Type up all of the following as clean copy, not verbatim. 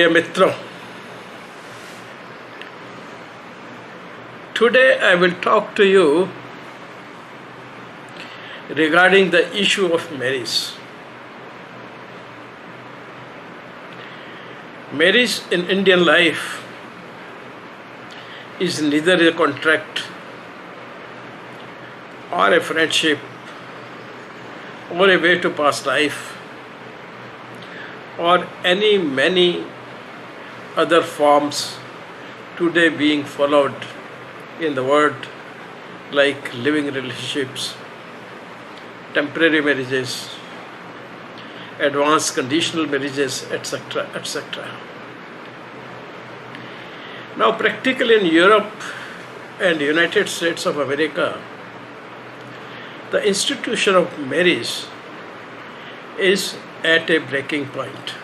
Dear Mitra, today I will talk to you regarding the issue of marriage. Marriage in Indian life is neither a contract or a friendship or a way to pass life or any many other forms today being followed in the world, like living relationships, temporary marriages, advanced conditional marriages, etc., etc. Now, practically in Europe and United States of America, the institution of marriage is at a breaking point.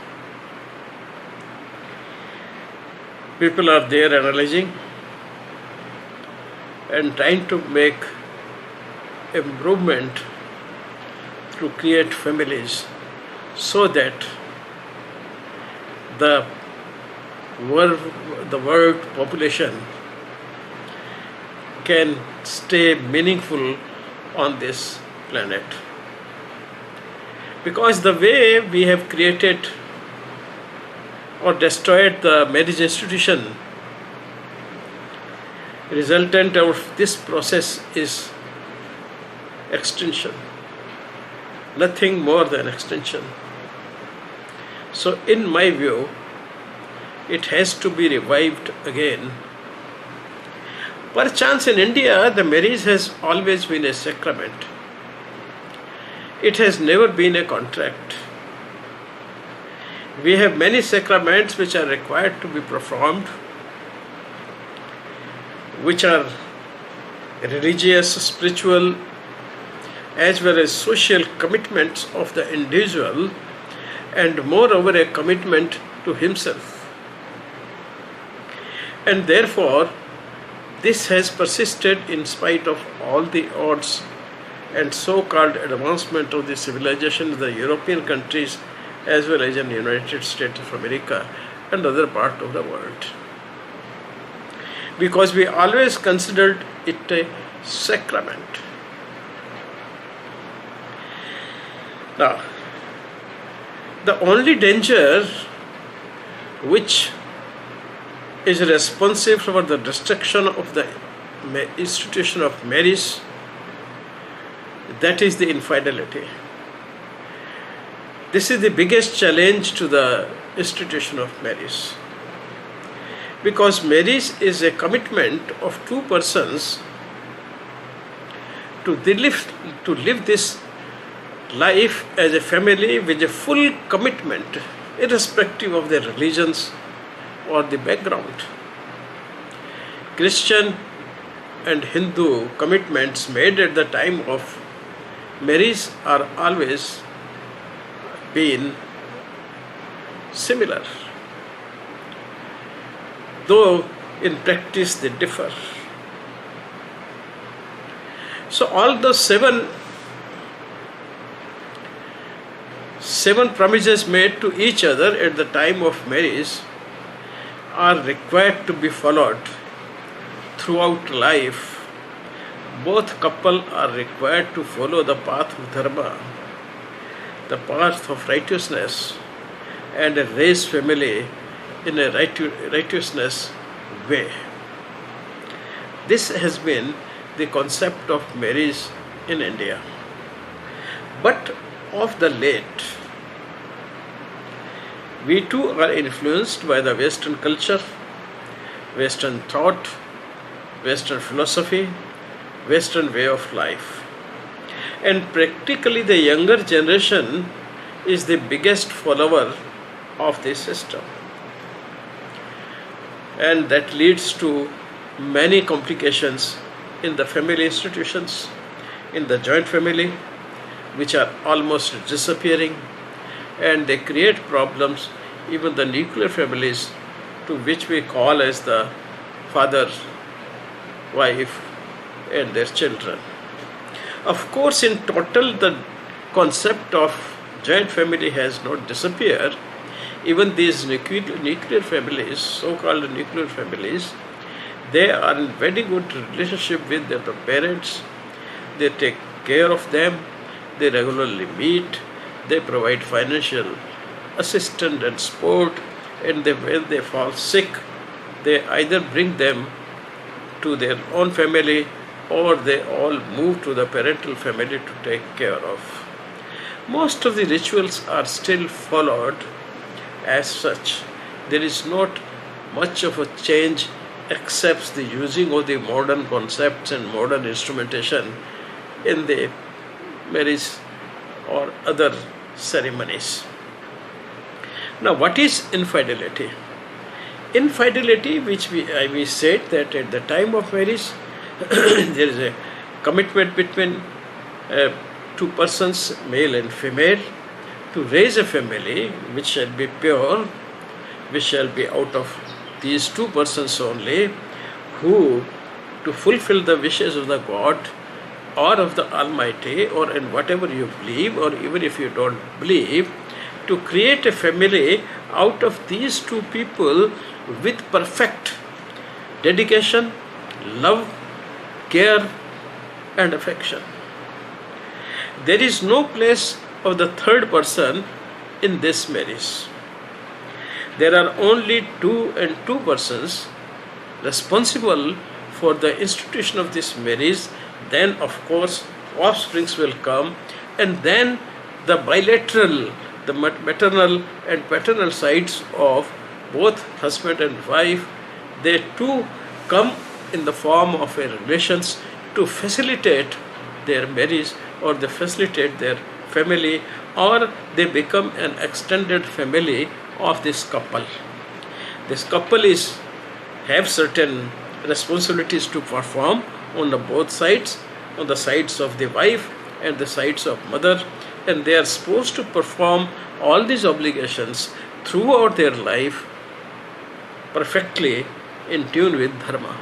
People are there analyzing and trying to make improvement to create families so that the world population can stay meaningful on this planet. Because the way we have created or destroyed the marriage institution, resultant of this process is extinction, nothing more than extinction. So in my view, it has to be revived again. Perchance in India, the marriage has always been a sacrament. It has never been a contract. We have many sacraments which are required to be performed, which are religious, spiritual, as well as social commitments of the individual, and moreover a commitment to himself. And therefore, this has persisted in spite of all the odds and so-called advancement of the civilization in the European countries as well as in the United States of America and other parts of the world. Because we always considered it a sacrament. Now, the only danger which is responsible for the destruction of the institution of marriage, that is the infidelity. This is the biggest challenge to the institution of marriage. Because marriage is a commitment of two persons to live this life as a family with a full commitment, irrespective of their religions or the background. Christian and Hindu commitments made at the time of marriage are always been similar, though in practice they differ. So all the seven promises made to each other at the time of marriage are required to be followed throughout life. Both couple are required to follow the path of dharma, the path of righteousness, and raise family in a righteousness way. This has been the concept of marriage in India. But of the late, we too are influenced by the Western culture, Western thought, Western philosophy, Western way of life. And practically the younger generation is the biggest follower of this system. And that leads to many complications in the family institutions, in the joint family, which are almost disappearing, and they create problems, even the nuclear families, to which we call as the father, wife, and their children. Of course, in total, the concept of joint family has not disappeared. Even these nuclear families, so-called nuclear families, they are in very good relationship with their parents. They take care of them. They regularly meet. They provide financial assistance and support. And when they fall sick, they either bring them to their own family or they all move to the parental family to take care of. Most of the rituals are still followed as such. There is not much of a change except the using of the modern concepts and modern instrumentation in the marriage or other ceremonies. Now, what is infidelity? Infidelity, which we said that at the time of marriage, there is a commitment between two persons, male and female, to raise a family which shall be pure, which shall be out of these two persons only, who, to fulfill the wishes of the God or of the Almighty, or in whatever you believe, or even if you don't believe, to create a family out of these two people with perfect dedication, love, care and affection. There is no place of the third person in this marriage. There are only two persons responsible for the institution of this marriage. Then of course offsprings will come, and then the bilateral, the maternal and paternal sides of both husband and wife, they too come in the form of a relations to facilitate their marriage, or they facilitate their family, or they become an extended family of this couple. This couple have certain responsibilities to perform on the both sides, on the sides of the wife and the sides of mother, and they are supposed to perform all these obligations throughout their life perfectly in tune with dharma.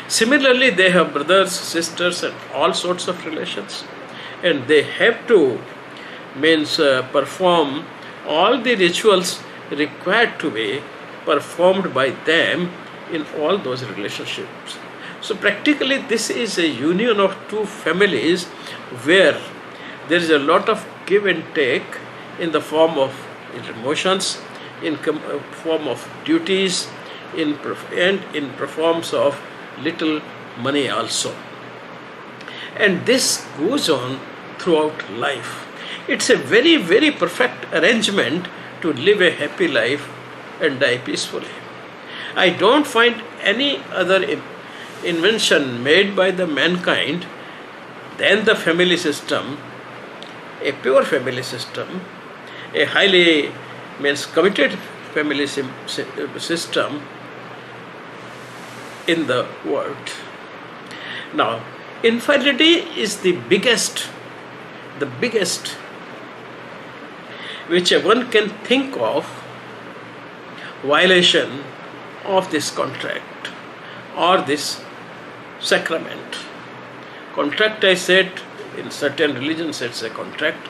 Similarly, they have brothers, sisters and all sorts of relations, and they have to perform all the rituals required to be performed by them in all those relationships. So practically this is a union of two families where there is a lot of give and take in the form of emotions, in form of duties, and in forms of little money also. And this goes on throughout life. It's a very, very perfect arrangement to live a happy life and die peacefully. I don't find any other invention made by the mankind than the family system, a pure family system, a highly committed family system in the world. Now, infidelity is the biggest which one can think of violation of this contract or this sacrament. Contract, I said, in certain religions it's a contract.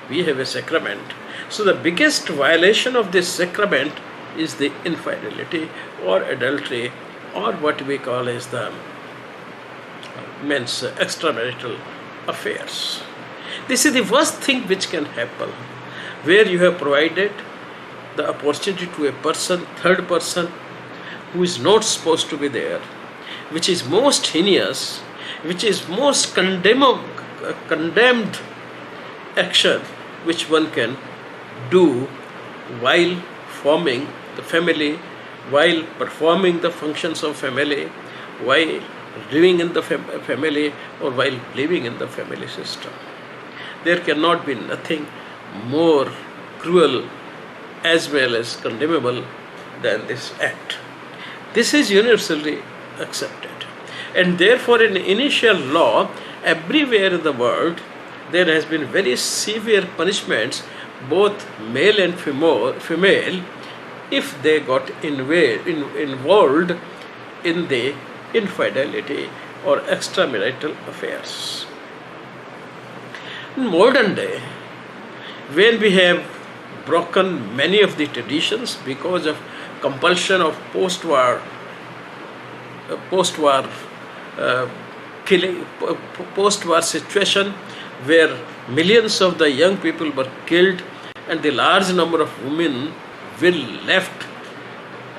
We have a sacrament. So the biggest violation of this sacrament is the infidelity or adultery, or what we call as the men's extramarital affairs. This is the worst thing which can happen, where you have provided the opportunity to a person, third person, who is not supposed to be there, which is most heinous, which is most condemned action which one can do while forming the family, while performing the functions of family, while living in the family, or while living in the family system. There cannot be nothing more cruel as well as condemnable than this act. This is universally accepted. And therefore, in initial law, everywhere in the world, there has been very severe punishments, both male and female, if they got involved in the infidelity or extramarital affairs. In modern day, when we have broken many of the traditions because of compulsion of post-war uh, killing, post-war situation where millions of the young people were killed and the large number of women were left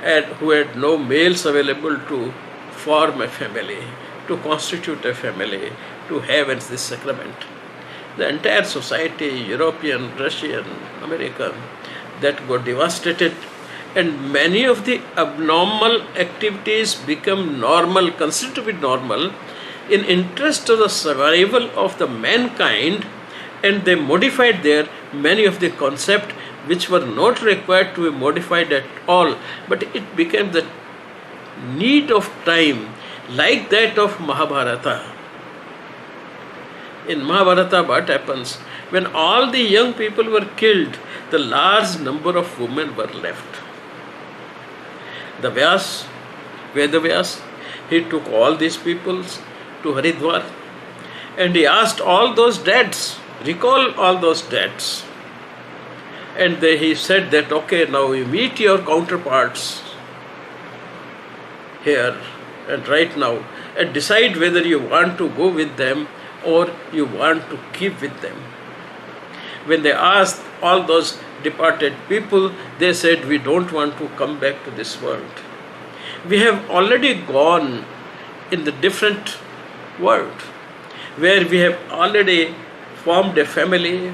and who had no males available to form a family, to constitute a family, to have this sacrament. The entire society, European, Russian, American, that got devastated, and many of the abnormal activities become normal, considered to be normal, in interest of the survival of the mankind, and they modified their many of the concepts which were not required to be modified at all, but it became the need of time, like that of Mahabharata. In Mahabharata, what happens? When all the young people were killed, the large number of women were left. The Vedavyas, he took all these peoples to Haridwar and he asked all those dads, recall all those dads. And he said that, okay, now you meet your counterparts here and right now and decide whether you want to go with them or you want to keep with them. When they asked all those departed people, they said, we don't want to come back to this world. We have already gone in the different world where we have already formed a family,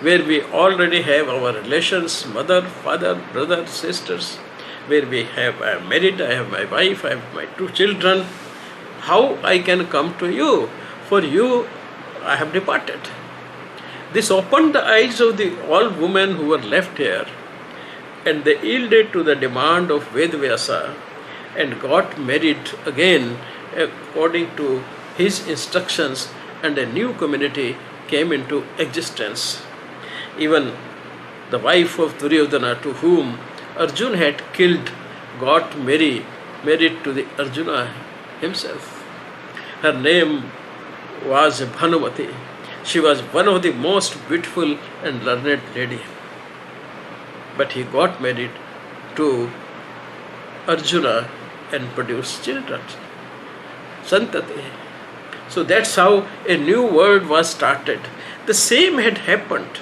where we already have our relations, mother, father, brother, sisters, where I am married, I have my wife, I have my 2 children. How I can come to you? For you, I have departed. This opened the eyes of all women who were left here, and they yielded to the demand of Vedavyasa and got married again according to his instructions, and a new community came into existence. Even the wife of Duryodhana, to whom Arjuna had killed, got married to the Arjuna himself. Her name was Bhanumati. She was one of the most beautiful and learned lady. But he got married to Arjuna and produced children, Santati. So that's how a new world was started. The same had happened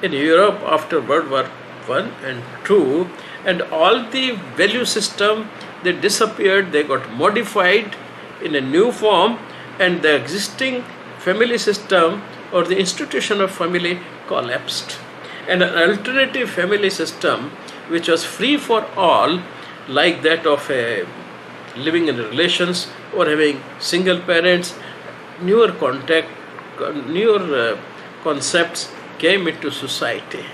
in Europe after World War I and II, and all the value system, they disappeared, they got modified in a new form, and the existing family system or the institution of family collapsed. And an alternative family system which was free for all, like that of living in relations or having single parents, newer concepts came into society.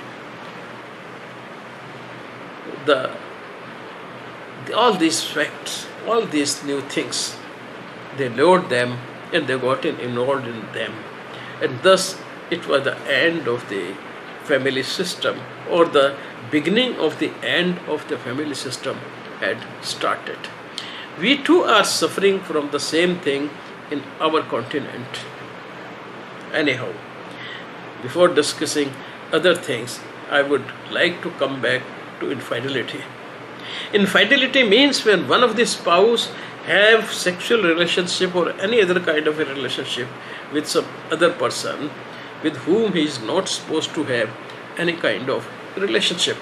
All these facts, all these new things, they lowered them and they got involved in them. And thus it was the end of the family system, or the beginning of the end of the family system had started. We too are suffering from the same thing in our continent. Anyhow, before discussing other things, I would like to come back to infidelity. Infidelity means when one of the spouse have sexual relationship or any other kind of a relationship with some other person with whom he is not supposed to have any kind of relationship.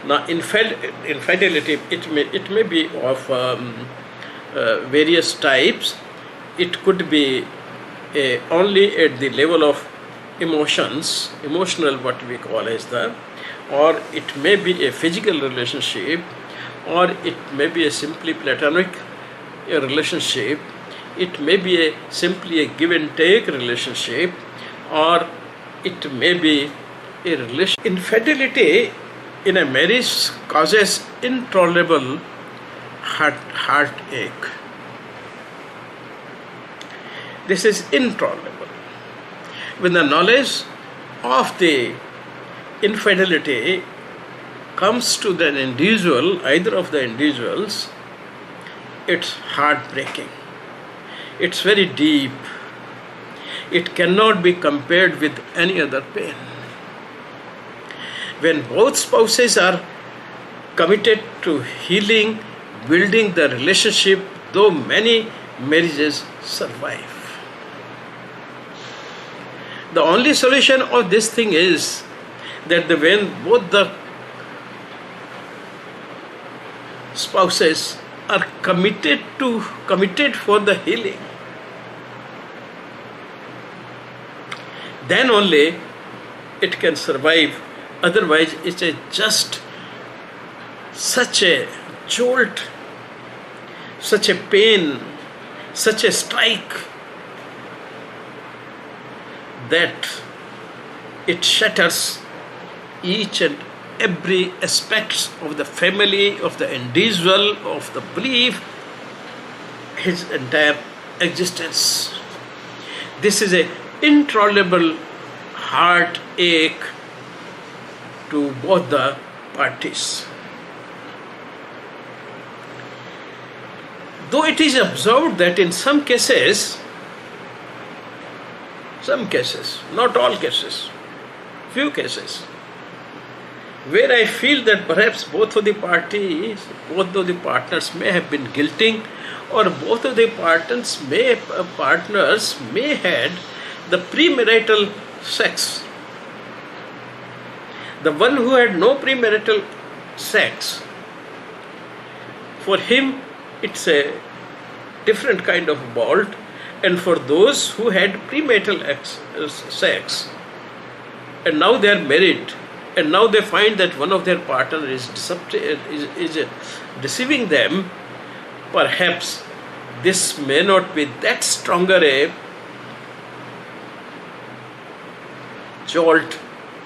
Now, infidelity, it may be of various types. It could be only at the level of emotional what we call as or it may be a physical relationship, or it may be a simply platonic relationship, it may be simply a give and take relationship, or it may be a relation. Infidelity in a marriage causes intolerable heartache. This is intolerable. When the knowledge of the infidelity comes to the individual, either of the individuals, it's heartbreaking. It's very deep. It cannot be compared with any other pain. when both spouses are committed to healing, building the relationship, though many marriages survive. The only solution of this thing is that when both the spouses are committed for the healing, then only it can survive. Otherwise, it's just such a jolt, such a pain, such a strike that it shatters each and every aspect of the family, of the individual, of the belief, his entire existence. This is an intolerable heartache to both the parties. Though it is observed that in some cases, not all cases, few cases, where I feel that perhaps both of the partners may have been guilty, or both of the partners may had the premarital sex. The one who had no premarital sex, for him it's a different kind of bolt, and for those who had premarital sex and now they are married, and now they find that one of their partner is deceiving them, perhaps this may not be that stronger a jolt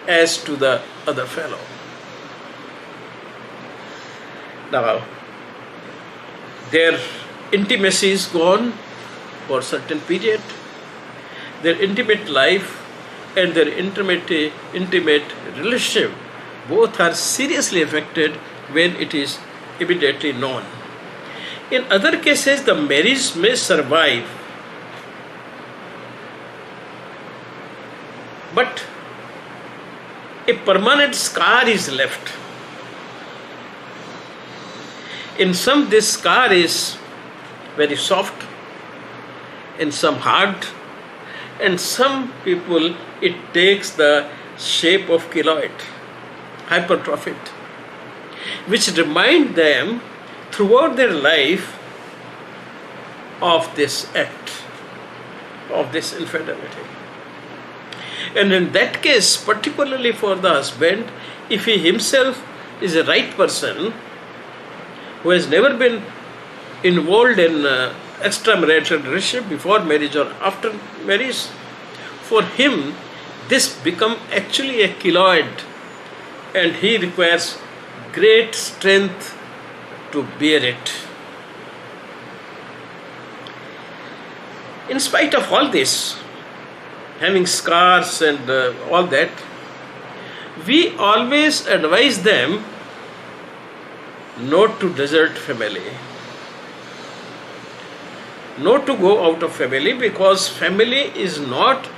as to the other fellow. Now, their intimacy is gone for a certain period. Their intimate life and their intimate relationship both are seriously affected when it is immediately known. In other cases, the marriage may survive, but a permanent scar is left. In some, this scar is very soft, in some hard, and some people it takes the shape of keloid, hypertrophied, which remind them throughout their life of this act, of this infidelity. And in that case, particularly for the husband, if he himself is a right person who has never been involved in extramarital relationship before marriage or after marriage, for him this become actually a keloid, and he requires great strength to bear it. In spite of all this, having scars and all that, we always advise them not to desert family, not to go out of family, because family is not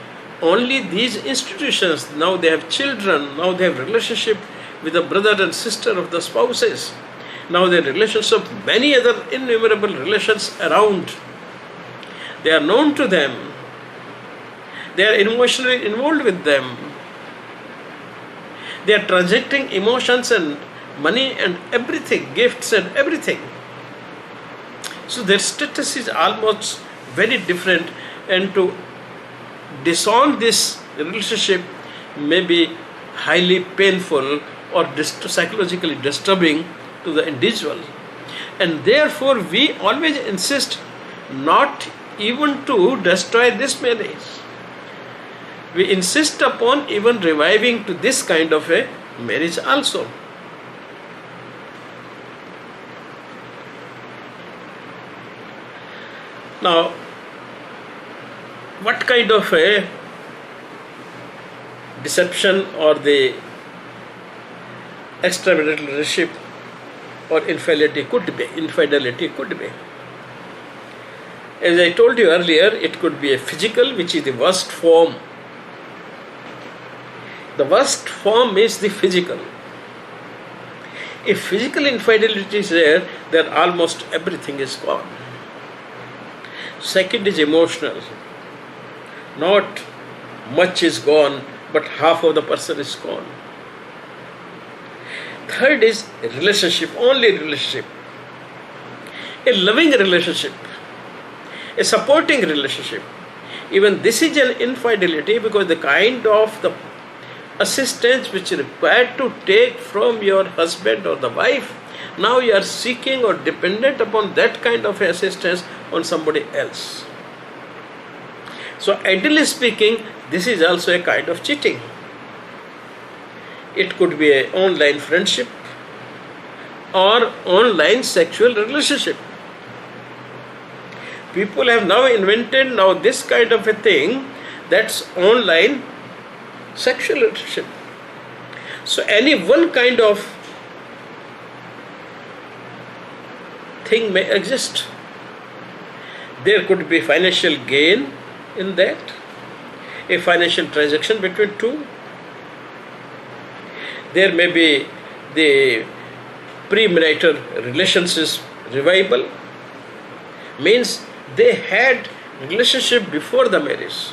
only these institutions. Now they have children, now they have relationship with the brother and sister of the spouses, now their relationship, many other innumerable relations around. They are known to them, they are emotionally involved with them, they are transacting emotions and money and everything, gifts and everything. So their status is almost very different, and to disown this relationship may be highly painful or psychologically disturbing to the individual. And therefore we always insist not even to destroy this marriage. We insist upon even reviving to this kind of a marriage also. Now, what kind of a deception or the extramarital relationship or infidelity could be? As I told you earlier, it could be a physical, which is the worst form. The worst form is the physical. If physical infidelity is there, then almost everything is gone. Second is emotional. Not much is gone, but half of the person is gone. Third is relationship, only relationship. A loving relationship, a supporting relationship. Even this is an infidelity, because the kind of the assistance which is required to take from your husband or the wife, now you are seeking or dependent upon that kind of assistance on somebody else. So ideally speaking, this is also a kind of cheating. It could be an online friendship or online sexual relationship. People have now invented this kind of a thing, that's online sexual relationship. So any one kind of thing may exist. There could be financial gain in that, a financial transaction between two. There may be the premarital relations revival, means they had relationship before the marriage,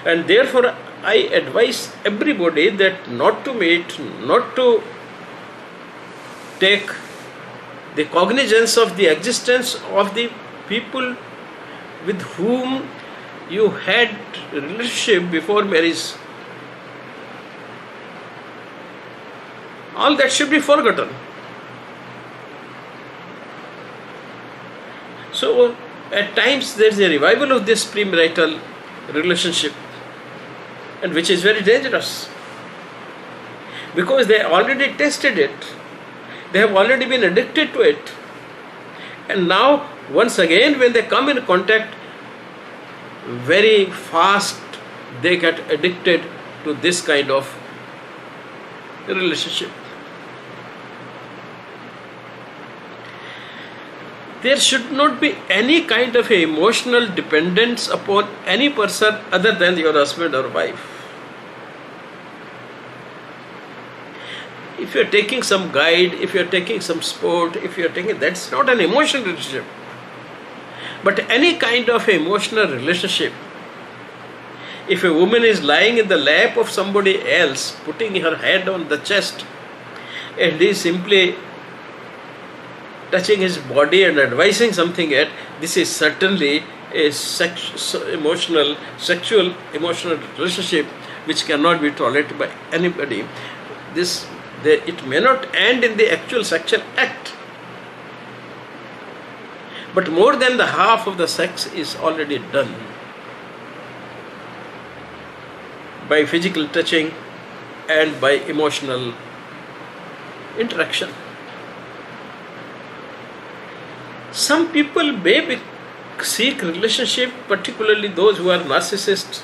and therefore I advise everybody that not to meet, not to take the cognizance of the existence of the people with whom you had relationship before marriage. All that should be forgotten. So at times there is a revival of this premarital relationship, and which is very dangerous, because they already tested it, they have already been addicted to it, and now once again when they come in contact, very fast they get addicted to this kind of relationship. There should not be any kind of emotional dependence upon any person other than your husband or wife. If you are taking some guide, if you are taking some sport, if you are taking, that's not an emotional relationship. But any kind of emotional relationship, if a woman is lying in the lap of somebody else, putting her head on the chest, and he is simply touching his body and advising something at, this is certainly a sexual emotional relationship which cannot be tolerated by anybody. It may not end in the actual sexual act, but more than the half of the sex is already done by physical touching and by emotional interaction. Some people may seek relationship, particularly those who are narcissists,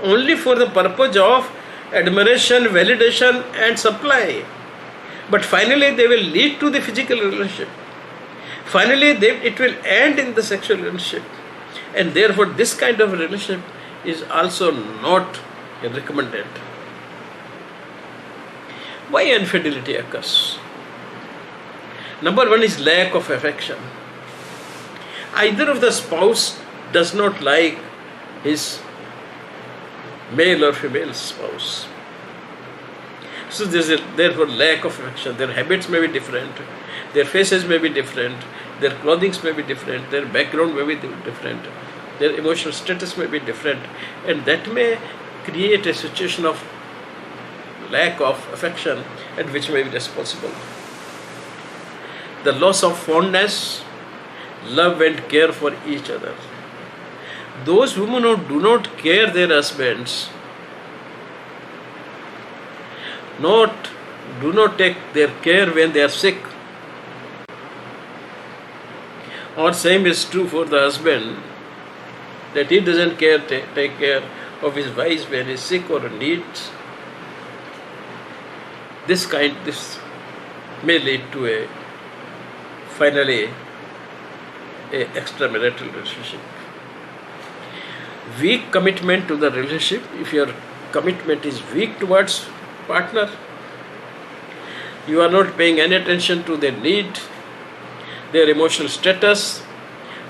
only for the purpose of admiration, validation and supply. But finally they will lead to the physical relationship. Finally it will end in the sexual relationship. And therefore this kind of relationship is also not recommended. Why infidelity occurs? Number one is lack of affection. Either of the spouse does not like his male or female spouse. So there is therefore lack of affection. Their habits may be different, their faces may be different, their clothing may be different, their background may be different, their emotional status may be different, and that may create a situation of lack of affection, and which may be responsible. The loss of fondness, love and care for each other. Those women who do not care their husbands, do not take their care when they are sick, or same is true for the husband, that he doesn't take care of his wife when he is sick or needs. This may lead to finally a extramarital relationship. Weak commitment to the relationship. If you are commitment is weak towards partner. You are not paying any attention to their need, their emotional status,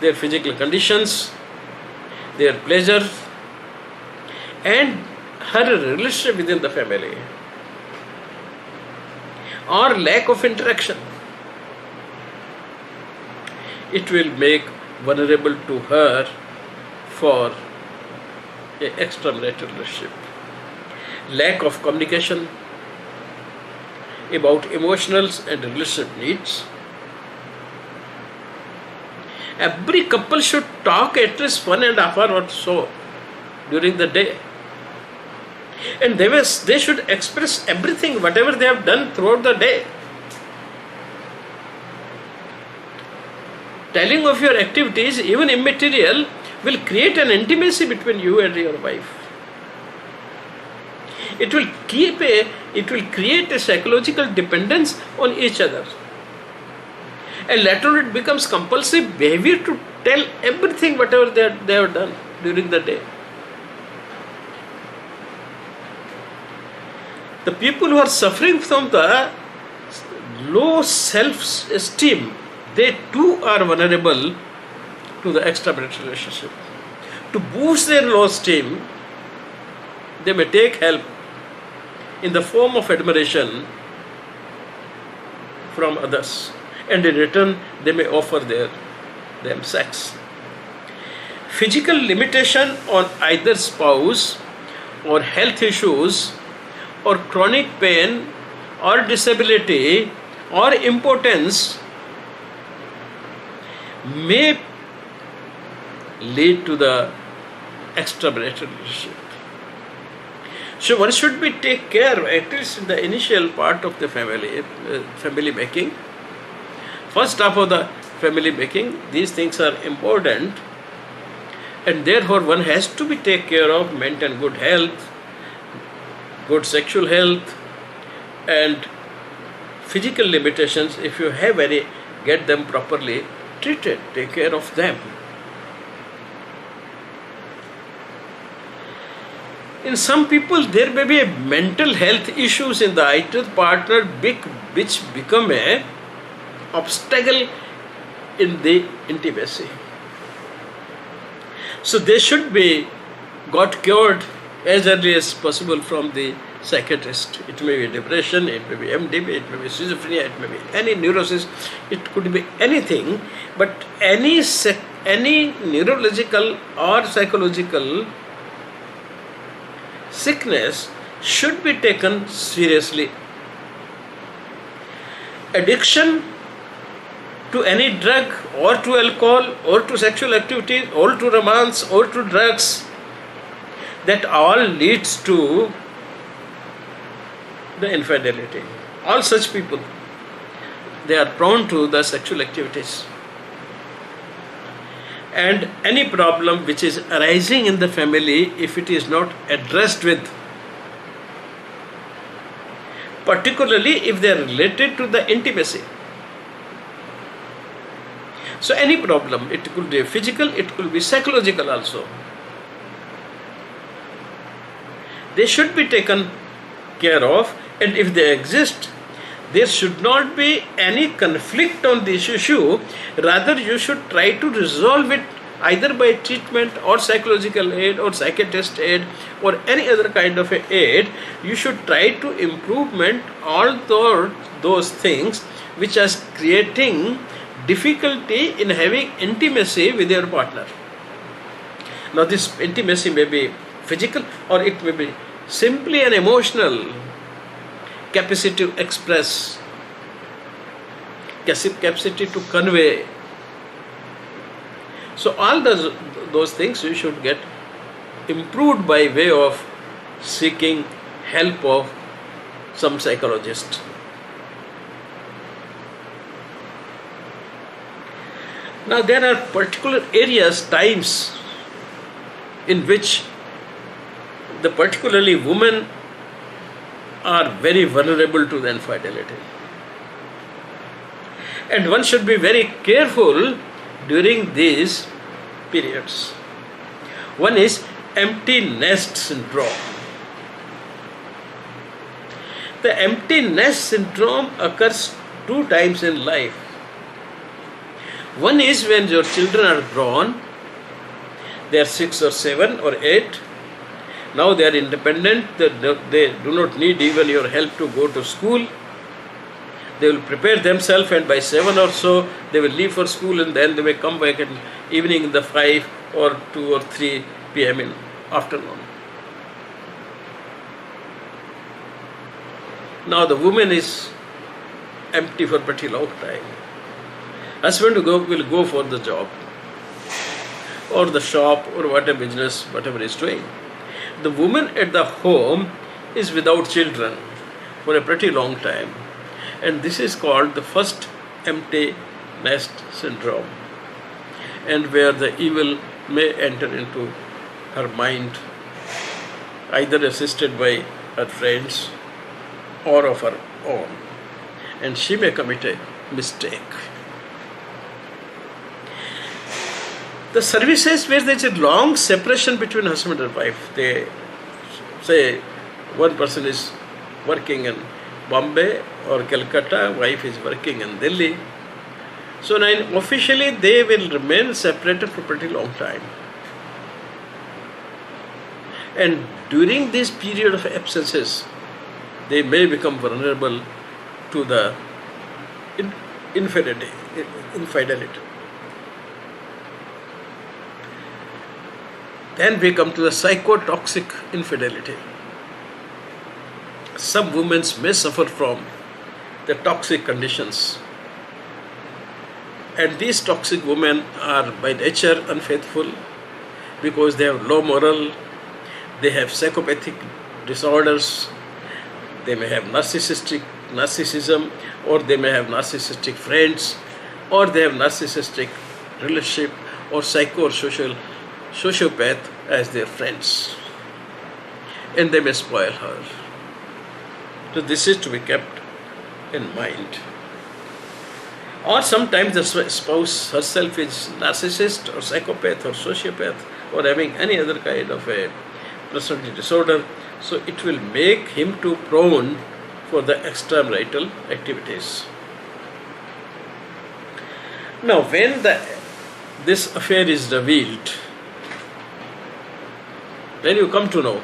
their physical conditions, their pleasure, and her relationship within the family, or lack of interaction. It will make vulnerable to her for a extramarital relationship. Lack of communication about emotional and relationship needs. Every couple should talk at least 1.5 hours or so during the day. And they should express everything, whatever they have done throughout the day. Telling of your activities, even immaterial, will create an intimacy between you and your wife. It will create a psychological dependence on each other. And later on it becomes compulsive behavior to tell everything whatever they have done during the day. The people who are suffering from the low self-esteem, they too are vulnerable to the extramarital relationship. To boost their low esteem, they may take help in the form of admiration from others, and in return they may offer them sex. Physical limitation on either spouse, or health issues, or chronic pain, or disability, or impotence may lead to the extramarital relationship. So one should take care, at least in the initial part of the family making. First half of the family making, these things are important, and therefore one has to take care of, maintain good health, good sexual health, and physical limitations. If you have any, get them properly treated, take care of them. In some people, there may be mental health issues in the either partner which become a obstacle in the intimacy. So they should be got cured as early as possible from the psychiatrist. It may be depression, it may be MDB, it may be schizophrenia, it may be any neurosis, it could be anything, but any neurological or psychological sickness should be taken seriously. Addiction to any drug, or to alcohol, or to sexual activity, or to romance, or to drugs, that all leads to the infidelity. All such people, they are prone to the sexual activities. And any problem which is arising in the family, if it is not addressed with, particularly if they are related to the intimacy. So any problem, it could be physical, it could be psychological also, they should be taken care of. And if they exist, there should not be any conflict on this issue. Rather, you should try to resolve it either by treatment, or psychological aid, or psychiatrist aid, or any other kind of aid. You should try to improvement all those things which are creating difficulty in having intimacy with your partner. Now this intimacy may be physical, or it may be simply an emotional capacity to express, capacity to convey. So all those things you should get improved by way of seeking help of some psychologist. Now there are particular areas, times in which particularly women are very vulnerable to the infidelity. And one should be very careful during these periods. One is empty nest syndrome. The empty nest syndrome occurs two times in life. One is when your children are grown, they are 6 or 7 or 8. Now they are independent, they do not need even your help to go to school. They will prepare themselves, and by 7 or so they will leave for school, and then they may come back in evening in the 5 or 2 or 3 p.m. in afternoon. Now the woman is empty for a pretty long time. Husband will go for the job or the shop or whatever business, whatever is doing. The woman at the home is without children for a pretty long time. And this is called the first empty nest syndrome, and where the evil may enter into her mind, either assisted by her friends or of her own, and she may commit a mistake. The services where there is a long separation between husband and wife, they say one person is working in Bombay or Calcutta, wife is working in Delhi. So now officially they will remain separated for a pretty long time. And during this period of absences, they may become vulnerable to the infidelity. Then we come to the psychotoxic infidelity. Some women may suffer from the toxic conditions, and these toxic women are by nature unfaithful because they have low moral, they have psychopathic disorders, they may have narcissism, or they may have narcissistic friends, or they have narcissistic relationship, or psycho or sociopath as their friends, and they may spoil her. So this is to be kept in mind. Or sometimes the spouse herself is narcissist or psychopath or sociopath or having any other kind of a personality disorder. So it will make him too prone for the extramarital activities. Now when this affair is revealed, then you come to know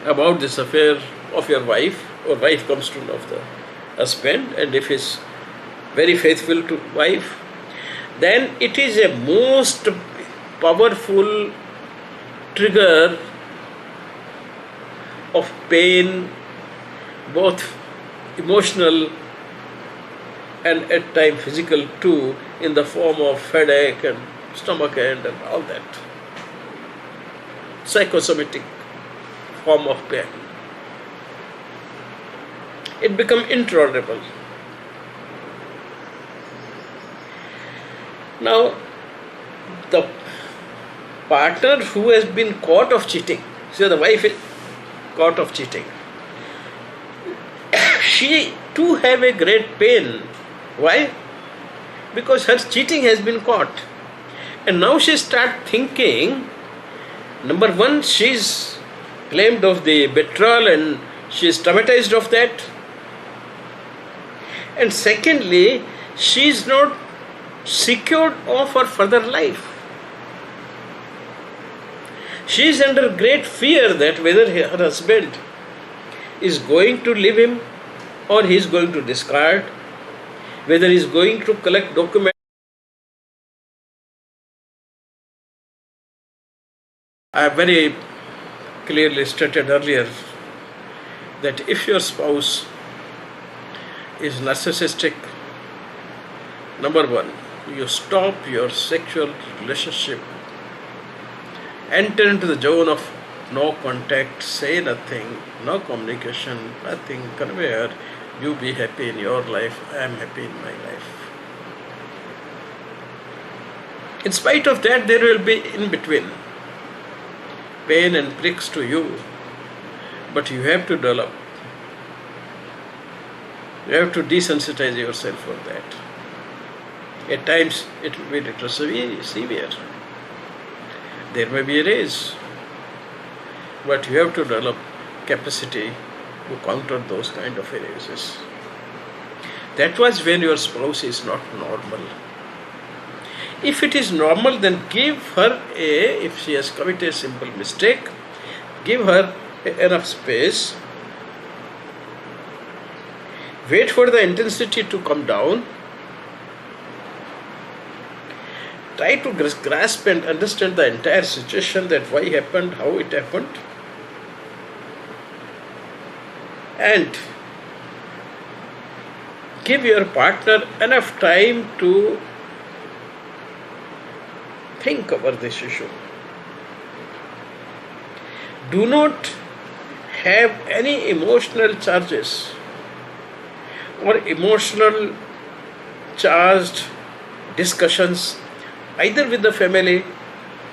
about this affair of your wife, or wife comes to know of the husband, and if he is very faithful to wife, then it is a most powerful trigger of pain, both emotional and at times physical too, in the form of headache and stomach ache and all that. Psychosomatic form of pain. It becomes intolerable. Now, the partner who has been caught of cheating, so the wife is caught of cheating, she too have a great pain. Why? Because her cheating has been caught. And now she starts thinking, number one, she is claimed of the betrayal and she is traumatized of that. And secondly, she is not secured of her further life. She is under great fear that whether her husband is going to leave him or he is going to discard, whether he is going to collect documents. I have very clearly stated earlier that if your spouse is narcissistic, number one, you stop your sexual relationship, enter into the zone of no contact, say nothing, no communication, nothing, convey her, you be happy in your life, I am happy in my life. In spite of that, there will be in between pain and pricks to you, but you have to develop. You have to desensitize yourself for that. At times it will be little severe. There may be a raise, but you have to develop capacity to counter those kind of errors. That was when your spouse is not normal. If it is normal, then give her if she has committed a simple mistake, give her enough space, wait for the intensity to come down, try to grasp and understand the entire situation, that why happened, how it happened, and give your partner enough time to think over this issue. Do not have any emotional charges or emotional charged discussions either with the family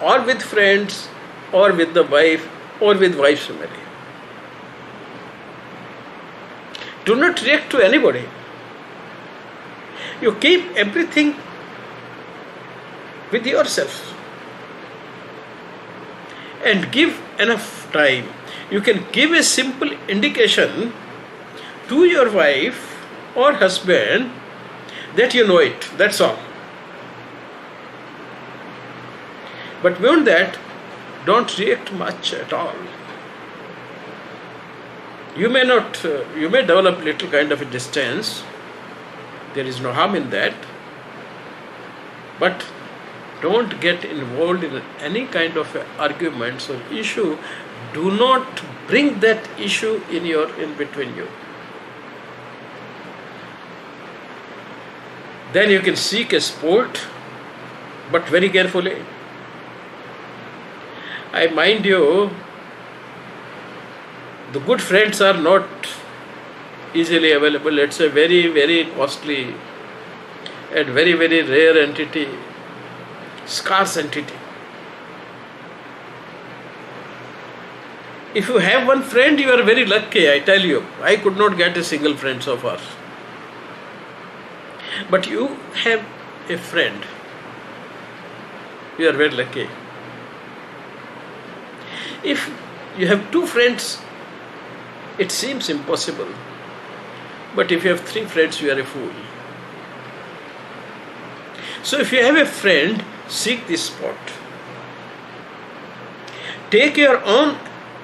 or with friends or with the wife or with wife's family. Do not react to anybody. You keep everything with yourself and give enough time. You can give a simple indication to your wife or husband that you know it, that's all. But beyond that, don't react much at all. You may develop little kind of a distance, there is no harm in that, but don't get involved in any kind of arguments or issue. Do not bring that issue in between you. Then you can seek a sport, but very carefully. I mind you, the good friends are not easily available. It's a very, very costly and very, very rare entity, scarce entity. If you have one friend, you are very lucky, I tell you. I could not get a single friend so far. But you have a friend, you are very lucky. If you have two friends, it seems impossible. But if you have three friends, you are a fool. So if you have a friend, seek this spot. Take your own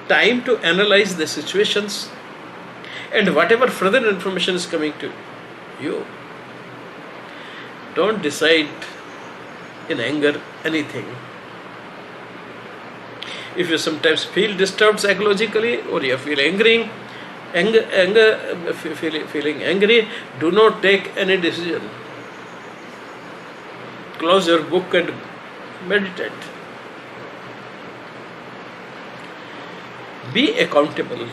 time to analyze the situations and whatever further information is coming to you. Don't decide in anger anything. If you sometimes feel disturbed psychologically or you feel feeling angry, do not take any decision. Close your book and meditate. Be accountable.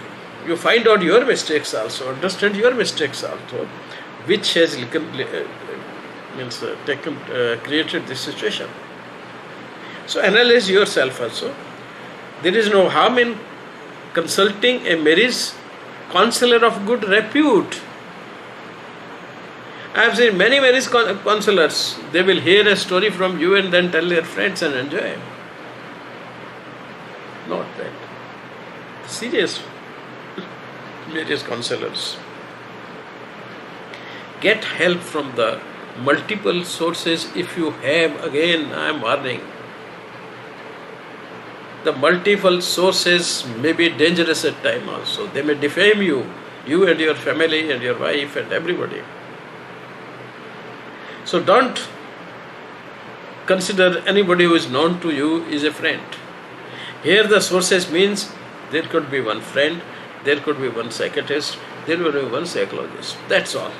You find out your mistakes also, understand your mistakes also, which has created this situation. So analyze yourself also. There is no harm in consulting a marriage counselor of good repute. I have seen many marriage counselors. They will hear a story from you and then tell their friends and enjoy. Not that. Serious marriage counselors. Get help from the multiple sources if you have. Again, I am warning. The multiple sources may be dangerous at times also. They may defame you and your family and your wife and everybody. So don't consider anybody who is known to you is a friend. Here the sources means there could be one friend, there could be one psychiatrist, there could be one psychologist. That's all.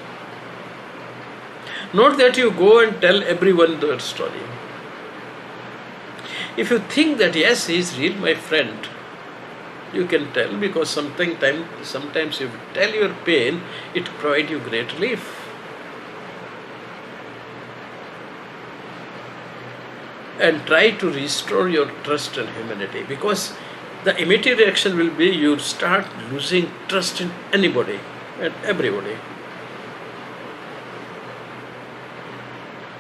Not that you go and tell everyone their story. If you think that yes, he is real my friend, you can tell, because sometimes if you tell your pain, it provides you great relief. And try to restore your trust and humanity, because the immediate reaction will be you start losing trust in anybody and everybody.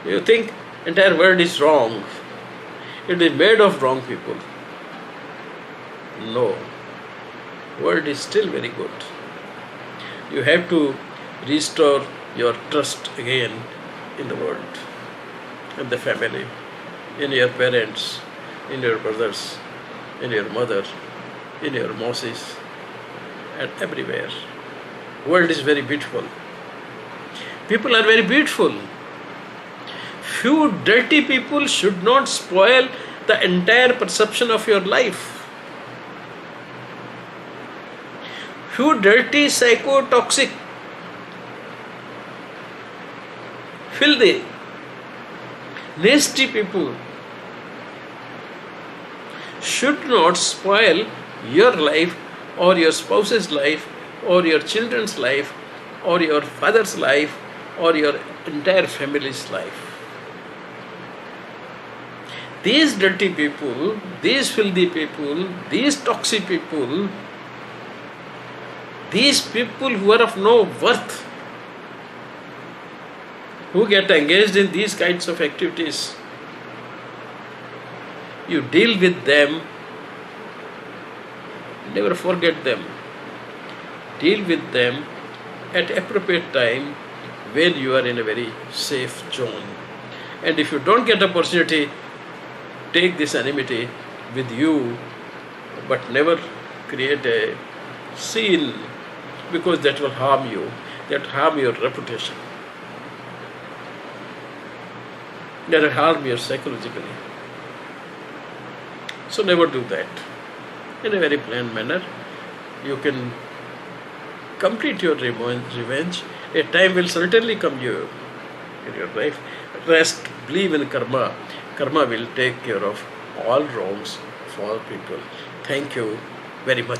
You think entire world is wrong. It is made of wrong people. No. World is still very good. You have to restore your trust again in the world, in the family, in your parents, in your brothers, in your mother, in your Moses, and everywhere. World is very beautiful. People are very beautiful. Few dirty people should not spoil the entire perception of your life. Few dirty, psychotoxic, filthy, nasty people should not spoil your life or your spouse's life or your children's life or your father's life or your entire family's life. These dirty people, these filthy people, these toxic people, these people who are of no worth, who get engaged in these kinds of activities, you deal with them, never forget them. Deal with them at appropriate time when you are in a very safe zone. And if you don't get opportunity, take this enmity with you, but never create a scene, because that will harm you, that harm your reputation, that will harm you psychologically. So never do that. In a very planned manner, you can complete your revenge. A time will certainly come in your life. Rest, believe in karma. Karma will take care of all wrongs of all people. Thank you very much.